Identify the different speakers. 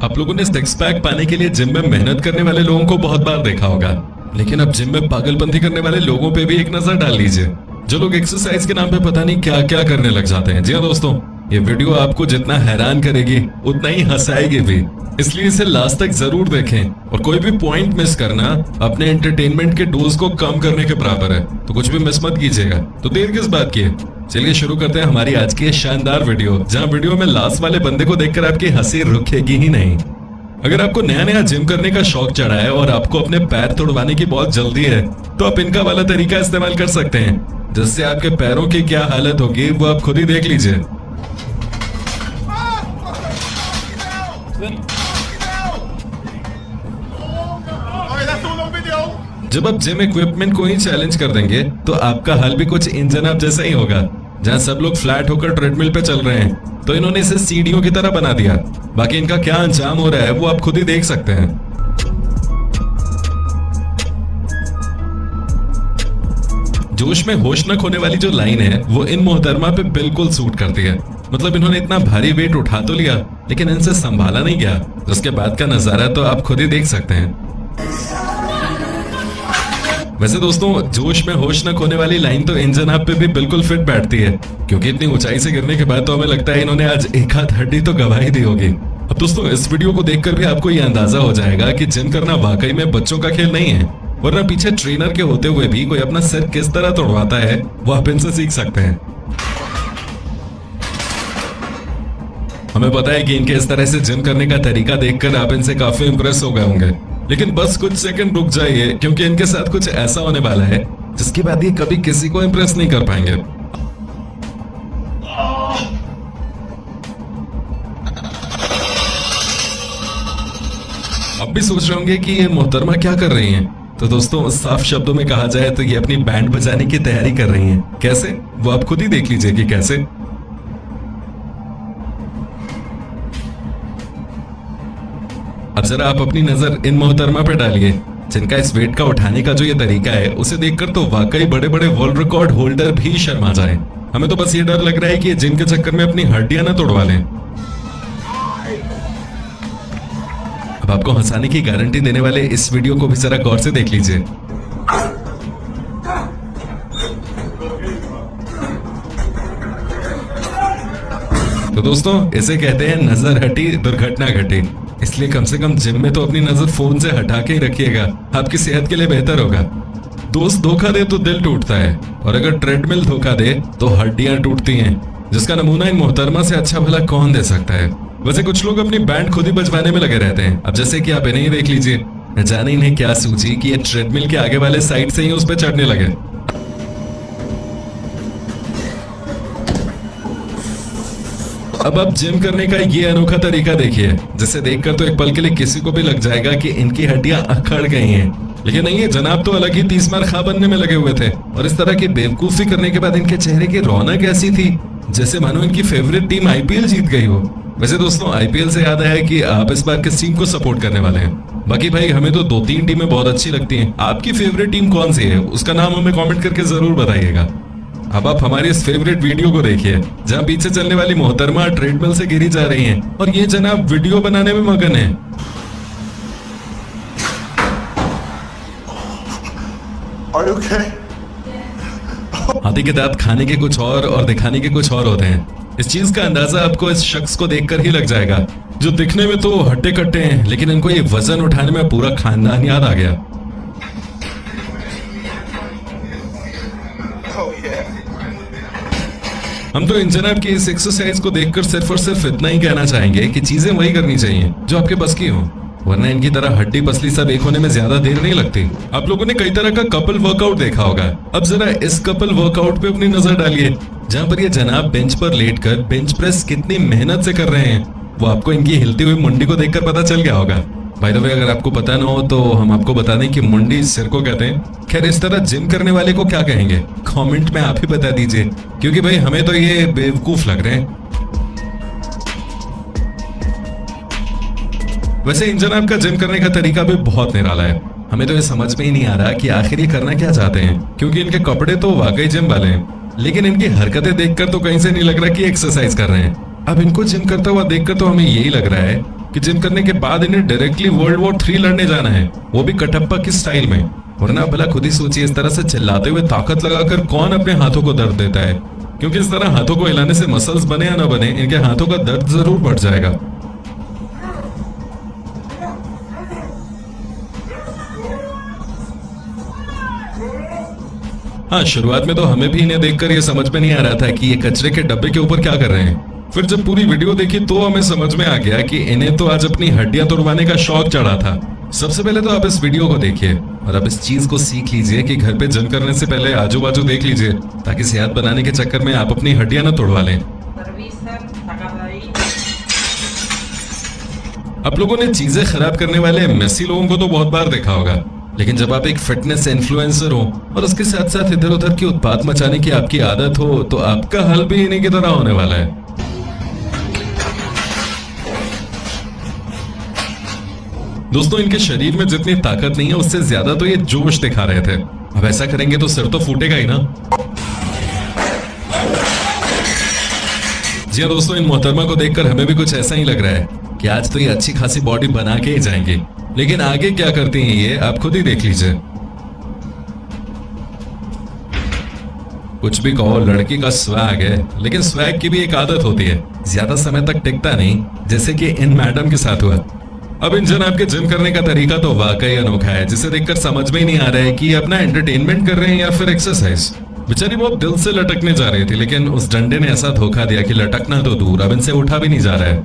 Speaker 1: आप लोगों ने सिक्स पैक पाने के लिए जिम में मेहनत करने वाले लोगों को बहुत बार देखा होगा, लेकिन अब जिम में पागलपंती करने वाले लोगों पे भी एक नजर डाल लीजिए, जो लोग एक्सरसाइज के नाम पे पता नहीं क्या क्या करने लग जाते हैं। जी हाँ दोस्तों, ये वीडियो आपको जितना हैरान करेगी उतना ही हंसाएगी भी, इसलिए इसे लास्ट तक जरूर देखें। और कोई भी पॉइंट मिस करना अपने एंटरटेनमेंट के डोज को कम करने के बराबर है, तो कुछ भी मिस मत कीजिएगा। तो देर किस बात की है, चलिए शुरू करते हैं हमारी आज की शानदार वीडियो, जहां वीडियो में लास्ट वाले बंदे को देखकर आपकी हंसी रुकेगी ही नहीं। अगर आपको नया नया जिम करने का शौक चढ़ा है और आपको अपने पैर तोड़वाने की बहुत जल्दी है, तो आप इनका वाला तरीका इस्तेमाल कर सकते हैं, जिससे आपके पैरों की क्या हालत होगी वो आप खुद ही देख लीजिए। जब आप जिम इक्विपमेंट को ही चैलेंज कर देंगे तो आपका हाल भी कुछ इन जनाब जैसा ही होगा। जहां सब लोग फ्लैट होकर ट्रेडमिल पे चल रहे हैं, तो इन्होंने इसे सीढ़ियों की तरह बना दिया। बाकी इनका क्या अंजाम हो रहा है वो आप खुद ही देख सकते हैं। जोश में होश न खोने वाली जो लाइन है वो इन मोहतरमा पे बिल्कुल सूट करती है। मतलब इन्होंने इतना भारी वेट उठा तो लिया, लेकिन इनसे संभाला नहीं गया। उसके बाद का नजारा तो आप खुद ही देख सकते हैं। वैसे दोस्तों, जोश में होश न खोने वाली लाइन तो इन जनाब पे भी बिल्कुल फिट बैठती है, क्योंकि इतनी ऊंचाई से गिरने के बाद तो हमें लगता है इन्होंने आज एक हाथ हड्डी तो गवाही दी होगी। अब दोस्तों, इस वीडियो को देखकर भी आपको ये अंदाजा हो जाएगा कि जिम करना वाकई में बच्चों का खेल नहीं है, वरना पीछे ट्रेनर के होते हुए भी कोई अपना सिर किस तरह तोड़वाता है वो आप इनसे सीख सकते हैं। हमें पता है कि इनके इस तरह से जिम करने का तरीका देखकर आप इनसे काफी इंप्रेस हो गए होंगे, लेकिन बस कुछ सेकंड रुक जाइए, क्योंकि इनके साथ कुछ ऐसा होने वाला है जिसके बाद ये कभी किसी को इंप्रेस नहीं कर पाएंगे। अब भी सोच रहे होंगे कि ये मोहतरमा क्या कर रही हैं? तो दोस्तों, साफ शब्दों में कहा जाए तो ये अपनी बैंड बजाने की तैयारी कर रही हैं। कैसे, वो आप खुद ही देख लीजिए कि कैसे। अब जरा आप अपनी नजर इन मोहतरमा पे डालिए, जिनका इस वेट का उठाने का जो ये तरीका है उसे देखकर तो वाकई बड़े बड़े वर्ल्ड रिकॉर्ड होल्डर भी शर्मा जाए। हमें तो बस ये डर लग रहा है कि ये जिम के चक्कर में अपनी हड्डियां ना तोड़वा लें। अब आपको हंसाने की गारंटी देने वाले इस वीडियो को भी जरा गौर से देख लीजिए। तो दोस्तों, इसे कहते हैं नजर हटी दुर्घटना घटी, इसलिए कम से कम जिम में तो अपनी नजर फोन से हटा के ही रखिएगा, आपकी सेहत के लिए बेहतर होगा। दोस्त धोखा दे तो दिल टूटता है, और अगर ट्रेडमिल धोखा दे तो हड्डियां टूटती हैं, जिसका नमूना इन मोहतरमा से अच्छा भला कौन दे सकता है। वैसे कुछ लोग अपनी बैंड खुद ही बजवाने में लगे रहते हैं। अब जैसे कि आप इन्हें ही देख लीजिए, न जाने इन्हें क्या सूझी कि ये ट्रेडमिल के आगे वाले साइड से ही उस पर चढ़ने लगे। अब आप जिम करने का ये अनोखा तरीका देखिए, जिसे देखकर तो एक पल के लिए किसी को भी लग जाएगा कि इनकी हड्डियां अखड़ गई हैं। लेकिन नहीं, ये जनाब तो अलग ही 30 मार खा बनने में लगे हुए थे, और इस तरह की बेवकूफी करने के बाद इनके चेहरे की रौनक ऐसी थी जैसे मानो इनकी फेवरेट टीम आईपीएल जीत गई हो। वैसे दोस्तों, आईपीएल से याद आया कि आप इस बार किस टीम को सपोर्ट करने वाले हैं? बाकी भाई, हमें तो 2-3 टीमें बहुत अच्छी लगती हैं। आपकी फेवरेट टीम कौन सी है, उसका नाम हमें कॉमेंट करके जरूर बताइएगा। अब आप हमारी इस फेवरेट वीडियो को देखिए, जहां पीछे चलने वाली मोहतरमा ट्रेडमिल से गिरी जा रही हैं, और ये जनाब वीडियो बनाने में मगन है। हाथी के दांत खाने के कुछ और दिखाने के कुछ और होते हैं। इस चीज का अंदाजा आपको इस शख्स को देखकर ही लग जाएगा, जो दिखने में तो हट्टे कट्टे हैं, लेकिन इनको ये वजन उठाने में पूरा खानदान याद आ गया। हम तो इन जनाब की इस एक्सरसाइज को देखकर सिर्फ और सिर्फ इतना ही कहना चाहेंगे कि चीजें वही करनी चाहिए जो आपके बस की हो, वरना इनकी तरह हड्डी पसली सब एक होने में ज्यादा देर नहीं लगती। आप लोगों ने कई तरह का कपल वर्कआउट देखा होगा। अब जरा इस कपल वर्कआउट पे अपनी नजर डालिए, जहां पर ये जनाब बेंच पर लेटकर बेंच प्रेस कितनी मेहनत से कर रहे हैं, वो आपको इनकी हिलती हुई मुंडी को देखकर पता चल गया होगा। बाय द वे, अगर आपको पता ना हो तो हम आपको बता दें कि मुंडी सिर को कहते हैं। खैर, इस तरह जिम करने वाले को क्या कहेंगे, कमेंट में आप ही बता दीजिए, क्योंकि भाई हमें तो ये बेवकूफ लग रहे हैं। वैसे इन जनाब का जिम करने का तरीका भी बहुत निराला है। हमें तो ये समझ में ही नहीं आ रहा कि आखिर ये करना क्या चाहते हैं, क्योंकि इनके कपड़े तो वाकई जिम वाले हैं, लेकिन इनकी हरकतें देखकर तो कहीं से नहीं लग रहा कि एक्सरसाइज कर रहे हैं। अब इनको जिम करता हुआ देखकर तो हमें यही लग रहा है कि जिम करने के बाद इन्हें डायरेक्टली वर्ल्ड वॉर 3 लड़ने जाना है, वो भी कटप्पा की स्टाइल में। वरना भला खुद ही सोचिए, इस तरह से चिल्लाते हुए ताकत लगाकर कौन अपने हाथों को दर्द देता है? क्योंकि इस तरह हाथों को हिलाने से मसल्स बने या ना बने, इनके हाथों का दर्द जरूर बढ़ जाएगा। हाँ, शुरुआत में तो हमें भी इन्हें देखकर ये समझ में नहीं आ रहा था कि ये कचरे के डब्बे के ऊपर क्या कर रहे हैं। फिर जब पूरी वीडियो देखी तो हमें समझ में आ गया कि इन्हें तो आज अपनी हड्डियां तोड़वाने का शौक चढ़ा था। सबसे पहले तो आप इस वीडियो को देखिए और अब इस चीज को सीख लीजिए कि घर पे जिम करने से पहले आजू बाजू देख लीजिए, ताकि सेहत बनाने के चक्कर में आप अपनी हड्डियां न तोड़वा लें। आप लोगों ने चीजें खराब करने वाले मेसी लोगों को तो बहुत बार देखा होगा, लेकिन जब आप एक फिटनेस इन्फ्लुएंसर हो और उसके साथ साथ इधर उधर की उत्पात मचाने की आपकी आदत हो, तो आपका हल भी इन्हीं की तरह होने वाला है। दोस्तों, इनके शरीर में जितनी ताकत नहीं है उससे ज्यादा तो ये जोश दिखा रहे थे। अब ऐसा करेंगे तो सिर तो फूटेगा ही ना। जी हाँ दोस्तों, इन मोहतरमा को देखकर हमें भी कुछ ऐसा ही लग रहा है कि आज तो ये अच्छी खासी बॉडी बना के ही जाएंगे, लेकिन आगे क्या करती हैं ये आप खुद ही देख लीजिए। कुछ भी कहो, लड़की का स्वैग है, लेकिन स्वैग की भी एक आदत होती है, ज्यादा समय तक टिकता नहीं, जैसे कि इन मैडम के साथ हुआ। अब इन जनाब के जिम करने का तरीका तो वाकई अनोखा है, जिसे देखकर समझ में ही नहीं आ रहा है कि ये अपना एंटरटेनमेंट कर रहे हैं या फिर एक्सरसाइज। बेचारी बहुत दिल से लटकने जा रही थी, लेकिन उस डंडे ने ऐसा धोखा दिया कि लटकना तो दूर, अब इनसे उठा भी नहीं जा रहा है।